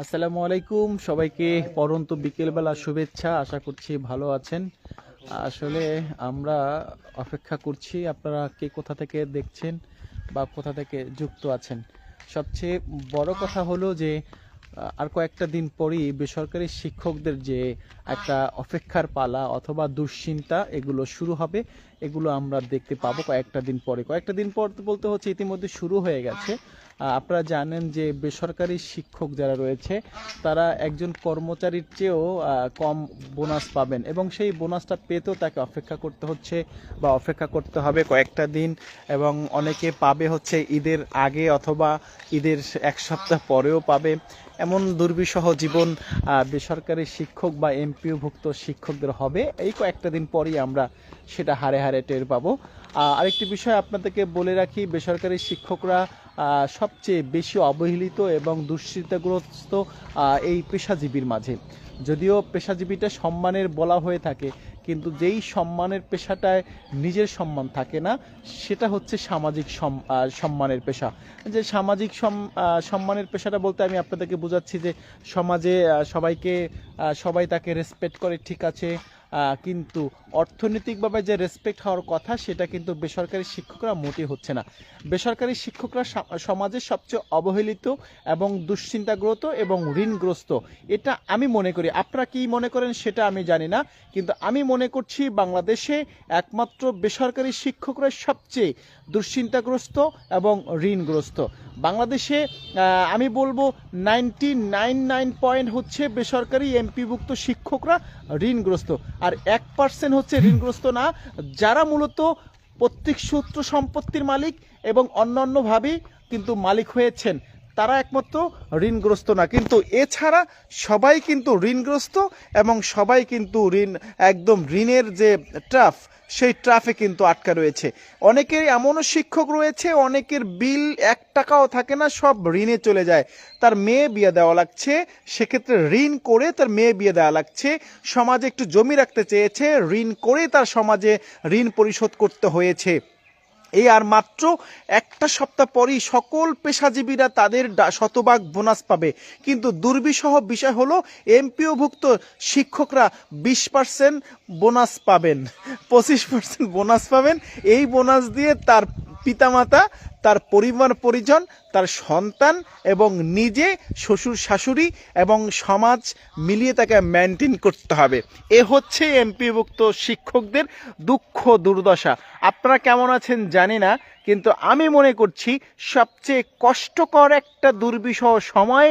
আসসালামু আলাইকুম সবাইকে পরন্ত বিকেলবেলা শুভেচ্ছা। আশা করছি ভালো আছেন। আসলে আমরা অপেক্ষা করছি আপনারা কে কোথা থেকে দেখছেন বা কোথা থেকে যুক্ত আছেন। সবচেয়ে বড় কথা হলো যে আর কয়েকটা দিন পরেই বেসরকারি শিক্ষকদের যে একটা অপেক্ষার পালা অথবা দুশ্চিন্তা এগুলো শুরু হবে। এগুলো আমরা দেখতে পাবো কয়েকটা দিন পর বলতে হচ্ছে ইতিমধ্যে শুরু হয়ে গেছে। আপনারা জানেন যে বেসরকারি শিক্ষক যারা রয়েছে তারা একজন কর্মচারীর চেয়েও কম বোনাস পাবেন এবং সেই বোনাসটা পেতেও তাকে অপেক্ষা করতে হচ্ছে বা অপেক্ষা করতে হবে কয়েকটা দিন, এবং অনেকে পাবে হচ্ছে ঈদের আগে অথবা ঈদের এক সপ্তাহ পরেও পাবে। এমন দুর্বিষহ জীবন বেসরকারি শিক্ষক বা এমপিওভুক্ত শিক্ষকদের হবে। এই কয়েকটা দিন পরেই আমরা সেটা হারে হারে টের পাবো। আরেকটি বিষয় আপনাদেরকে বলে রাখি, বেসরকারি শিক্ষকরা সবচেয়ে বেশি অবহেলিত এবং দুশ্চিন্তাগ্রস্ত এই পেশাজীবীর মাঝে। যদিও পেশাজীবীটা সম্মানের বলা হয়ে থাকে, কিন্তু যেই সম্মানের পেশাটায় নিজের সম্মান থাকে না সেটা হচ্ছে সামাজিক সম্মানের পেশা। যে সামাজিক সম্মানের পেশাটা বলতে আমি আপনাদেরকে বোঝাচ্ছি যে সমাজে সবাই তাকে রেসপেক্ট করে, ঠিক আছে, কিন্তু অর্থনৈতিকভাবে যে রেসপেক্ট হওয়ার কথা সেটা কিন্তু বেসরকারি শিক্ষকরা মোটেই হচ্ছে না। বেসরকারি শিক্ষকরা সমাজের সবচেয়ে অবহেলিত এবং দুশ্চিন্তাগ্রস্ত এবং ঋণগ্রস্ত, এটা আমি মনে করি। আপনারা কি মনে করেন সেটা আমি জানি না, কিন্তু আমি মনে করছি বাংলাদেশে একমাত্র বেসরকারি শিক্ষকরা সবচেয়ে দুশ্চিন্তাগ্রস্ত এবং ঋণগ্রস্ত। বাংলাদেশে আমি বলবো 99.9 হচ্ছে বেসরকারি এমপিভুক্ত শিক্ষকরা ঋণগ্রস্ত, আর 1% হচ্ছে ঋণগ্রস্ত না, যারা মূলত প্রত্যেক সূত্র সম্পত্তির মালিক এবং অন্যান্যভাবেই কিন্তু মালিক হয়েছেন, তারা একমাত্র ঋণগ্রস্ত না। কিন্তু এছাড়া সবাই কিন্তু ঋণগ্রস্ত এবং সবাই কিন্তু একদম ঋণের যে ট্রাফ সেই ট্রাফে কিন্তু আটকা রয়েছে। অনেকের এমনও শিক্ষক রয়েছে অনেকের বিল 1 টাকাও থাকে না, সব ঋণে চলে যায়। তার মেয়ে বিয়ে দেওয়া লাগছে, সেক্ষেত্রে ঋণ করে তার মেয়ে বিয়ে দেওয়া লাগছে। সমাজে একটু জমি রাখতে চেয়েছে, ঋণ করে তার সমাজে ঋণ পরিশোধ করতে হয়েছে। এই আর মাত্র একটা সপ্তাহ পরই সকল পেশাজীবীরা তাদের শতভাগ বোনাস পাবে। কিন্তু দুর্বিষহ বিষয় হলো এমপিওভুক্ত শিক্ষকরা 20% বোনাস পাবেন, 25% বোনাস পাবেন। এই বোনাস দিয়ে তার পিতামাতা, তার পরিবার পরিজন, তার সন্তান এবং নিজে, শ্বশুর শাশুড়ি এবং সমাজ মিলিয়ে তাকে মেনটেন করতে হবে। এ হচ্ছে এমপিভুক্ত শিক্ষকদের দুঃখ দুর্দশা। আপনারা কেমন আছেন জানি না, কিন্তু আমি মনে করছি সবচেয়ে কষ্টকর একটা দুর্বিষহ সময়